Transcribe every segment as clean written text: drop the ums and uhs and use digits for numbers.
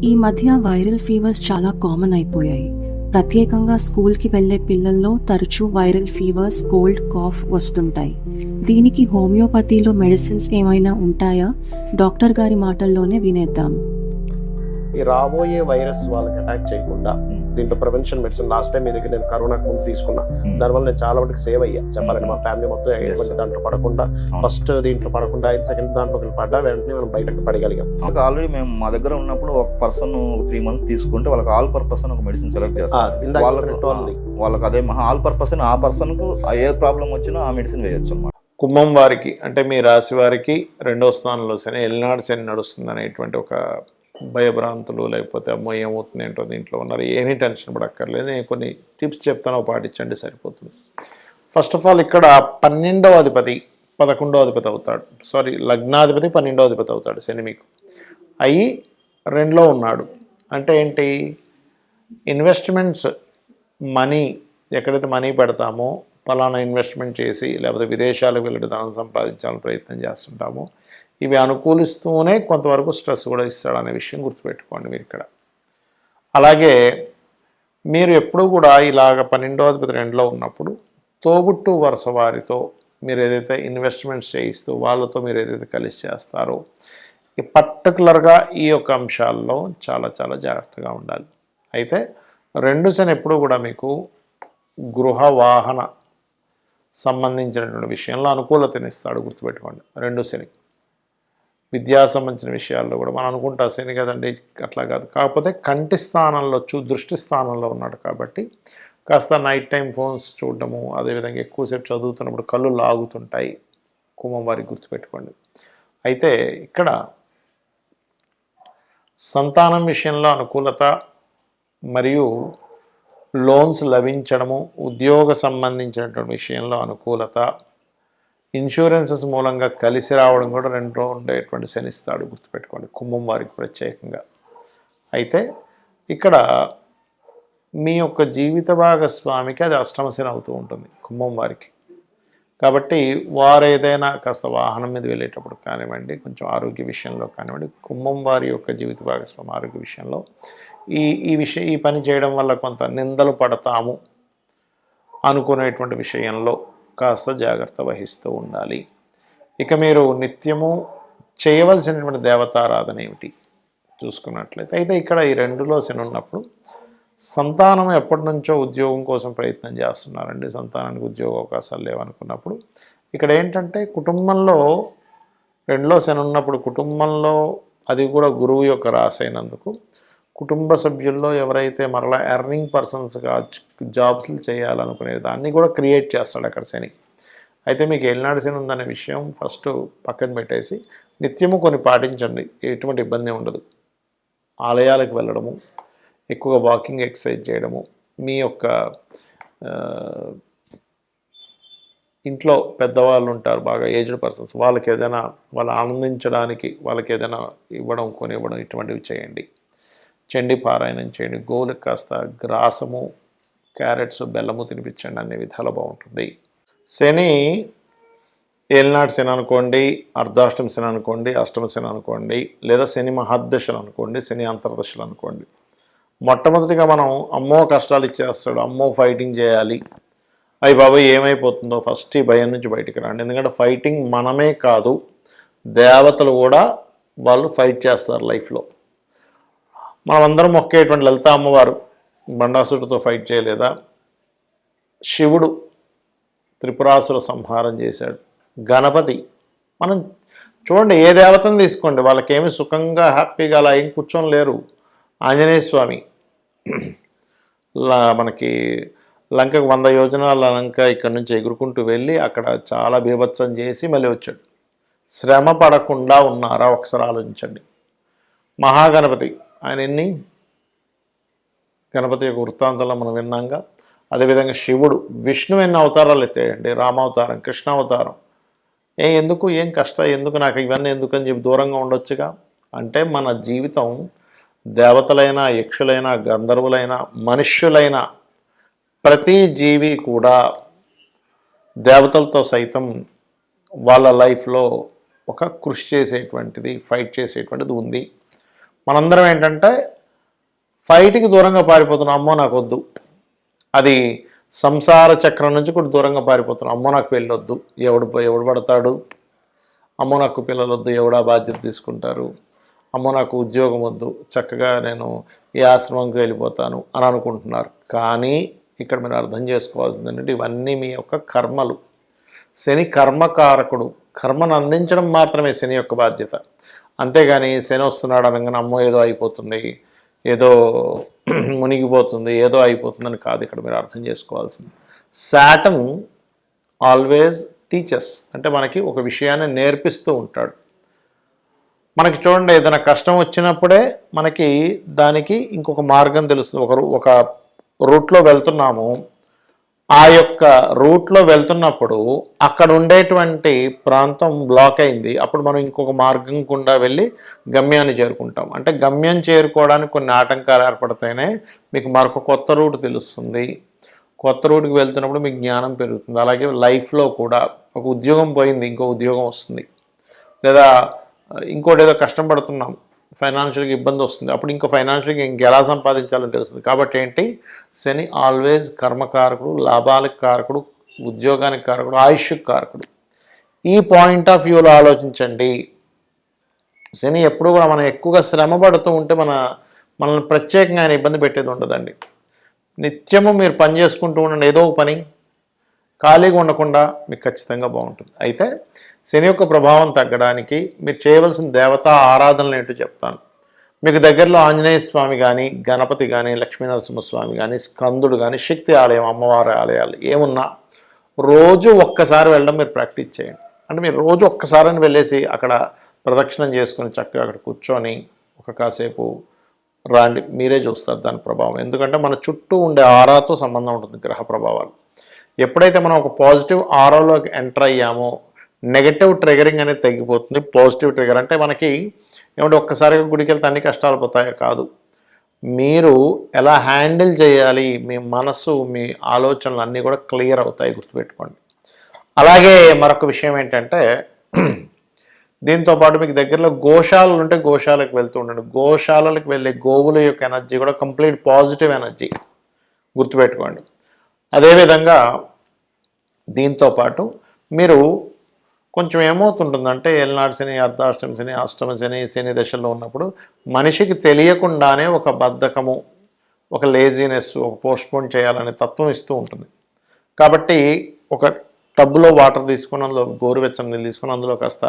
ఈ మధ్య viral fevers చాలా కామన్ అయిపోయాయి. ప్రత్యేకంగా స్కూల్కి వెళ్లే పిల్లల్లో తరచూ వైరల్ ఫీవర్స్, కోల్డ్, కాఫ్ వస్తుంటాయి. దీనికి హోమియోపతిలో మెడిసిన్స్ ఏమైనా ఉంటాయా? డాక్టర్ గారి మాటల్లోనే వినేద్దాం. ఈ రాబోయే వైరస్ వాళ్ళకి అటాక్ చేయకుండా దీంట్లో ప్రివెన్షన్ మెడిసిన్ లాస్ట్ టైం మీ దగ్గర నేను కరోనాకు ముందు తీసుకున్నా. దానివల్ల నేను చాలా వరకు సేవ్ అయ్యా చెప్పాలంటే. మా ఫ్యామిలీ మొత్తం ఎటువంటి దాంట్లో పడకుండా, ఫస్ట్ దీంట్లో పడకుండా సెకండ్ దాంట్లోకి పడ్డా వెంటనే మనం బయటకు పడగలిగాం. ఆల్రెడీ మేము మా దగ్గర ఉన్నప్పుడు ఒక పర్సన్ 3 months తీసుకుంటే వాళ్ళకి ఆల్ పర్పస్ అని ఒక మెడిసిన్ సెలెక్ట్ చేస్తాం. వాళ్ళకి అదే ఆల్ పర్పస్ ఆ పర్సన్ కు ఏ ప్రాబ్లం వచ్చినా ఆ మెడిసిన్ వేయొచ్చు అన్నమాట. కుంభం వారికి అంటే మీ రాశి వారికి 2వ స్థానంలో శని, ఎల్నాడు శని నడుస్తుంది అనేటువంటి ఒక భయభ్రాంతులు, లేకపోతే అమ్మో ఏమవుతుంది ఏంటో దీంట్లో ఉన్నారు, ఏమీ టెన్షన్ పడక్కర్లేదు. నేను కొన్ని టిప్స్ చెప్తానో పాటించండి సరిపోతుంది. ఫస్ట్ ఆఫ్ ఆల్ ఇక్కడ 12వ అధిపతి 11వ అధిపతి అవుతాడు. సారీ, లగ్నాధిపతి 12వ అధిపతి అవుతాడు శని మీకు. అయి 2లో ఉన్నాడు అంటే ఏంటి? ఇన్వెస్ట్మెంట్స్, మనీ, ఎక్కడైతే మనీ పెడతామో ఫలానా ఇన్వెస్ట్మెంట్ చేసి లేకపోతే విదేశాలకు వెళ్ళి ధనం సంపాదించాలని ప్రయత్నం చేస్తుంటామో ఇవి అనుకూలిస్తూనే కొంతవరకు స్ట్రెస్ కూడా ఇస్తాడనే విషయం గుర్తుపెట్టుకోండి మీరు ఇక్కడ. అలాగే మీరు ఎప్పుడు కూడా ఇలాగ 12వ అధిపతి 2లో ఉన్నప్పుడు తోబుట్టు వరుస వారితో మీరు ఏదైతే ఇన్వెస్ట్మెంట్స్ చేయిస్తూ వాళ్ళతో మీరు ఏదైతే కలిసి చేస్తారో ఈ పర్టికులర్గా ఈ యొక్క అంశాల్లో చాలా చాలా జాగ్రత్తగా ఉండాలి. అయితే 2 శని ఎప్పుడు కూడా మీకు గృహ వాహన సంబంధించినటువంటి విషయంలో అనుకూలతనిస్తాడు, గుర్తుపెట్టుకోండి. 2 శని విద్యా సంబంధించిన విషయాల్లో కూడా మనం అనుకుంటా శని కదండి, అట్లా కాదు. కాకపోతే కంటి స్థానంలో దృష్టి స్థానంలో ఉన్నాడు కాబట్టి కాస్త నైట్ టైం ఫోన్స్ చూడటము, అదేవిధంగా ఎక్కువసేపు చదువుతున్నప్పుడు కళ్ళు లాగుతుంటాయి కుంభం వారికి, గుర్తుపెట్టుకోండి. అయితే ఇక్కడ సంతానం విషయంలో అనుకూలత మరియు లోన్స్ లభించడము, ఉద్యోగ సంబంధించినటువంటి విషయంలో అనుకూలత, ఇన్సూరెన్సెస్ మూలంగా కలిసి రావడం కూడా 2లో ఉండేటువంటి శనిస్తాడు, గుర్తుపెట్టుకోండి కుంభం వారికి ప్రత్యేకంగా. అయితే ఇక్కడ మీ యొక్క జీవిత భాగస్వామికి అది అష్టమ శని అవుతూ ఉంటుంది కుంభం వారికి. కాబట్టి వారు ఏదైనా కాస్త వాహనం మీద వెళ్ళేటప్పుడు కానివ్వండి, కొంచెం ఆరోగ్య విషయంలో కానివ్వండి, కుంభం వారి యొక్క జీవిత భాగస్వామి ఆరోగ్య విషయంలో ఈ పని చేయడం వల్ల కొంత నిందలు పడతాము అనుకునేటువంటి విషయంలో కాస్త జాగ్రత్త వహిస్తూ ఉండాలి. ఇక మీరు నిత్యము చేయవలసినటువంటి దేవతారాధన ఏమిటి చూసుకున్నట్లయితే, అయితే ఇక్కడ ఈ 2లో శని ఉన్నప్పుడు సంతానం ఎప్పటి నుంచో ఉద్యోగం కోసం ప్రయత్నం చేస్తున్నారండి, సంతానానికి ఉద్యోగ అవకాశాలు లేవనుకున్నప్పుడు ఇక్కడ ఏంటంటే కుటుంబంలో 2లో శని ఉన్నప్పుడు కుటుంబంలో, అది కూడా గురువు యొక్క రాశి అయినందుకు కుటుంబ సభ్యుల్లో ఎవరైతే మరలా ఎర్నింగ్ పర్సన్స్గా జాబ్స్లు చేయాలనుకునే దాన్ని కూడా క్రియేట్ చేస్తాడు అక్కడ శని. అయితే మీకు ఏలినాడు శని ఉందనే విషయం ఫస్ట్ పక్కన పెట్టేసి నిత్యము కొన్ని పాటించండి, ఎటువంటి ఇబ్బంది ఉండదు. ఆలయాలకు వెళ్ళడము, ఎక్కువగా వాకింగ్ ఎక్సర్సైజ్ చేయడము, మీ యొక్క ఇంట్లో పెద్దవాళ్ళు ఉంటారు బాగా ఏజ్డ్ పర్సన్స్, వాళ్ళకి ఏదైనా వాళ్ళు ఆనందించడానికి వాళ్ళకి ఏదైనా ఇవ్వడం, కొనివ్వడం, ఇటువంటివి చేయండి. చండీ పారాయణం చేయండి, గోవులకు కాస్త గ్రాసము, క్యారెట్స్, బెల్లము తినిపించండి, అనే విధాలు బాగుంటుంది. శని ఏలినాడు శని అనుకోండి, అర్ధాష్టమ శని అనుకోండి, అష్టమ శని అనుకోండి, లేదా శని మహాదశలు అనుకోండి, శని అంతర్దశలు అనుకోండి. మొట్టమొదటిగా మనం అమ్మో కష్టాలు ఇచ్చేస్తాడు, అమ్మో ఫైటింగ్ చేయాలి, అయ్యి బాబాయ్ ఏమైపోతుందో, ఫస్ట్ ఈ భయం నుంచి బయటికి రండి. ఎందుకంటే ఫైటింగ్ మనమే కాదు, దేవతలు కూడా వాళ్ళు ఫైట్ చేస్తారు లైఫ్లో. మనమందరం మొక్కేటువంటి లలిత అమ్మవారు బండాసుడితో ఫైట్ చేయలేదా? శివుడు త్రిపురాసుర సంహారం చేశాడు. గణపతి, మనం చూడండి ఏ దేవతను తీసుకోండి, వాళ్ళకేమి సుఖంగా హ్యాపీగా అలా ఏం కూర్చొని లేరు. ఆంజనేయ స్వామి మనకి లంకకు 100 యోజనాల లంక ఇక్కడి నుంచి ఎగురుకుంటూ వెళ్ళి అక్కడ చాలా బీభత్సం చేసి మళ్ళీ వచ్చాడు. శ్రమ పడకుండా ఉన్నారా ఒకసారి ఆలోచించండి. మహాగణపతి, ఆయన గణపతి యొక్క వృత్తాంతంలో మనం విన్నాంగా. అదేవిధంగా శివుడు, విష్ణువు ఎన్ని అవతారాలు ఎత్తాయండి, రామావతారం, కృష్ణావతారం. ఎందుకు, ఏం కష్టం, ఎందుకు నాకు ఇవన్నీ ఎందుకని చెప్పి దూరంగా ఉండొచ్చుగా. అంటే మన జీవితం దేవతలైనా, యక్షులైనా, గంధర్వులైనా, మనుష్యులైనా ప్రతి జీవి కూడా దేవతలతో సైతం వాళ్ళ లైఫ్లో ఒక కృషి చేసేటువంటిది, ఫైట్ చేసేటువంటిది ఉంది. మనందరం ఏంటంటే ఫైట్కి దూరంగా పారిపోతున్నాం, అమ్మో నాకు వద్దు. అది సంసార చక్రం నుంచి కూడా దూరంగా పారిపోతున్నాం. అమ్మో నాకు వెళ్ళొద్దు, ఎవడు పడతాడు, అమ్మో నాకు పిల్లలు వద్దు, ఎవడా బాధ్యత తీసుకుంటారు, అమ్మో నాకు ఉద్యోగం వద్దు, చక్కగా నేను ఈ ఆశ్రమంకి వెళ్ళిపోతాను అని అనుకుంటున్నారు. కానీ ఇక్కడ మీరు అర్థం చేసుకోవాల్సింది ఏంటంటే ఇవన్నీ మీ యొక్క కర్మలు. శని కర్మకారకుడు, కర్మను అందించడం మాత్రమే శని యొక్క బాధ్యత. అంతేగాని శని వస్తున్నాడు అనగానే అమ్మో ఏదో అయిపోతుంది, ఏదో మునిగిపోతుంది, ఏదో అయిపోతుందని కాదు ఇక్కడ మీరు అర్థం చేసుకోవాల్సింది. శాటర్న్ ఆల్వేస్ టీచర్స్, అంటే మనకి ఒక విషయాన్ని నేర్పిస్తూ ఉంటాడు. మనకి చూడండి, ఏదైనా కష్టం వచ్చినప్పుడే మనకి దానికి ఇంకొక మార్గం తెలుస్తుంది. ఒక రూట్లో వెళ్తున్నాము, ఆ యొక్క రూట్లో వెళ్తున్నప్పుడు అక్కడ ఉండేటువంటి ప్రాంతం బ్లాక్ అయింది, అప్పుడు మనం ఇంకొక మార్గం గుండా వెళ్ళి గమ్యాన్ని చేరుకుంటాం. అంటే గమ్యం చేరుకోవడానికి కొన్ని ఆటంకాలు ఏర్పడితేనే మీకు మరొక కొత్త రూట్ తెలుస్తుంది. కొత్త రూట్కి వెళ్తున్నప్పుడు మీకు జ్ఞానం పెరుగుతుంది. అలాగే లైఫ్లో కూడా ఒక ఉద్యోగం పోయింది, ఇంకో ఉద్యోగం వస్తుంది, లేదా ఇంకోటి ఏదో కష్టం పడుతున్నాం, ఫైనాన్షియల్గా ఇబ్బంది వస్తుంది, అప్పుడు ఇంకో ఫైనాన్షియల్గా ఇంకెలా సంపాదించాలని తెలుస్తుంది. కాబట్టి ఏంటి, శని ఆల్వేస్ కర్మకారకుడు, లాభాలకు కారకుడు, ఉద్యోగానికి కారకుడు, ఆయుష్కి కారకుడు. ఈ పాయింట్ ఆఫ్ వ్యూలో ఆలోచించండి. శని ఎప్పుడు కూడా మనం ఎక్కువగా శ్రమ పడుతూ ఉంటే మనల్ని ప్రత్యేకంగా ఆయన ఇబ్బంది పెట్టేది ఉండదండి. నిత్యము మీరు పని చేసుకుంటూ ఉండండి, ఏదో ఒక పని, ఖాళీగా ఉండకుండా మీకు ఖచ్చితంగా బాగుంటుంది. అయితే శని యొక్క ప్రభావం తగ్గడానికి మీరు చేయవలసిన దేవతా ఆరాధనలు ఏంటో చెప్తాను. మీకు దగ్గరలో ఆంజనేయ స్వామి కానీ, గణపతి కానీ, లక్ష్మీనరసింహస్వామి కానీ, స్కందుడు కానీ, శక్తి ఆలయం, అమ్మవారి ఆలయాలు ఏమున్నా రోజు ఒక్కసారి వెళ్ళడం మీరు ప్రాక్టీస్ చేయండి. అంటే మీరు రోజు ఒక్కసారిని వెళ్ళేసి అక్కడ ప్రదక్షిణం చేసుకొని చక్కగా అక్కడ కూర్చొని ఒక కాసేపు రాండి, మీరే చూస్తారు దాని ప్రభావం. ఎందుకంటే మన చుట్టూ ఉండే ఆరాతో సంబంధం ఉంటుంది గ్రహ ప్రభావాలు. ఎప్పుడైతే మనం ఒక పాజిటివ్ ఆరాలోకి ఎంటర్ అయ్యామో నెగటివ్ ట్రిగరింగ్ అనేది తగ్గిపోతుంది. పాజిటివ్ ట్రిగర్ అంటే మనకి ఏమంటే ఒక్కసారిగా గుడికి వెళ్తే అన్ని కష్టాలు పోతాయో కాదు, మీరు ఎలా హ్యాండిల్ చేయాలి, మీ మనసు, మీ ఆలోచనలు అన్నీ కూడా క్లియర్ అవుతాయి, గుర్తుపెట్టుకోండి. అలాగే మరొక విషయం ఏంటంటే దీంతోపాటు మీకు దగ్గరలో గోశాలలు ఉంటే గోశాలకు వెళ్తూ ఉండండి. గోశాలలకు వెళ్ళే గోవుల యొక్క ఎనర్జీ కూడా కంప్లీట్ పాజిటివ్ ఎనర్జీ, గుర్తుపెట్టుకోండి. అదేవిధంగా దీంతోపాటు మీరు కొంచెం ఏమవుతుంటుందంటే ఏలనాడు శని, అర్ధాష్టమి శని, అష్టమ శని, శని దశల్లో ఉన్నప్పుడు మనిషికి తెలియకుండానే ఒక బద్ధకము, ఒక లేజీనెస్, ఒక పోస్ట్పోన్ చేయాలనే తత్వం ఇస్తూ ఉంటుంది. కాబట్టి ఒక టబ్బులో వాటర్ తీసుకుని అందులో గోరువెచ్చని నీళ్ళు తీసుకుని అందులో కాస్త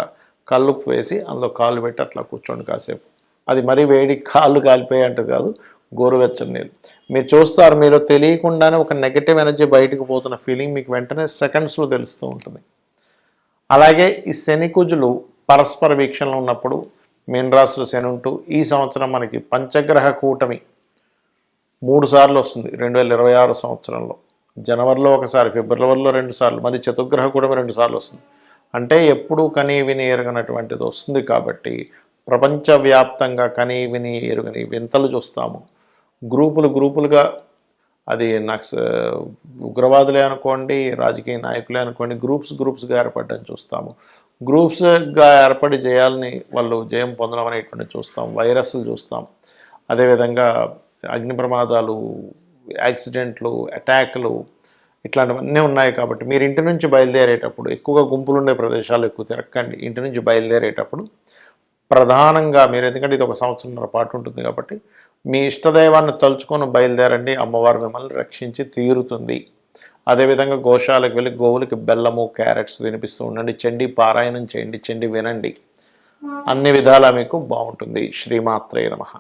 కల్లుప్పు వేసి అందులో కాళ్ళు పెట్టి అట్లా కూర్చోండి కాసేపు. అది మరీ వేడి కాళ్ళు కాలిపోయే అంటే కాదు, గోరువెచ్చని నీళ్ళు. మీరు చూస్తారు, మీరు తెలియకుండానే ఒక నెగటివ్ ఎనర్జీ బయటకు పోతున్న ఫీలింగ్ మీకు వెంటనే సెకండ్స్లో తెలుస్తూ ఉంటుంది. అలాగే ఈ శని కుజులు పరస్పర వీక్షణలో ఉన్నప్పుడు మీనరాశిలో శని ఉంటూ ఈ సంవత్సరం మనకి పంచగ్రహ కూటమి 3 సార్లు వస్తుంది 2026 సంవత్సరంలో. జనవరిలో ఒకసారి, ఫిబ్రవరిలో 2 సార్లు, మరి చతుర్గ్రహ కూటమి 2 సార్లు వస్తుంది. అంటే ఎప్పుడూ కనీ విని ఎరగనటువంటిది వస్తుంది. కాబట్టి ప్రపంచవ్యాప్తంగా కనీ విని ఎరుగని వింతలు చూస్తాము. గ్రూపులుగా, అది ఉగ్రవాదులే అనుకోండి, రాజకీయ నాయకులే అనుకోండి, గ్రూప్స్గా ఏర్పడడం చూస్తాము. గ్రూప్స్గా ఏర్పడి జయాల్ని వాళ్ళు జయం పొందడం అనేటువంటి చూస్తాం. వైరస్లు చూస్తాం. అదేవిధంగా అగ్ని ప్రమాదాలు, యాక్సిడెంట్లు, అటాక్లు, ఇట్లాంటివన్నీ ఉన్నాయి. కాబట్టి మీరు ఇంటి నుంచి బయలుదేరేటప్పుడు ఎక్కువగా గుంపులుండే ప్రదేశాలు ఎక్కువ తిరక్కండి. ఇంటి నుంచి బయలుదేరేటప్పుడు ప్రధానంగా మీరు, ఎందుకంటే ఇది 1 సంవత్సరంన్నర పాటు ఉంటుంది కాబట్టి మీ ఇష్టదైవాన్ని తలుచుకొని బయలుదేరండి. అమ్మవారు మిమ్మల్ని రక్షించి తీరుతుంది. అదేవిధంగా గోశాలకు వెళ్ళి గోవులకి బెల్లము, క్యారెట్స్ తినిపిస్తూ ఉండండి. చండీ పారాయణం చేయండి, చండీ వినండి. అన్ని విధాలా మీకు బాగుంటుంది. శ్రీమాత్రే నమః.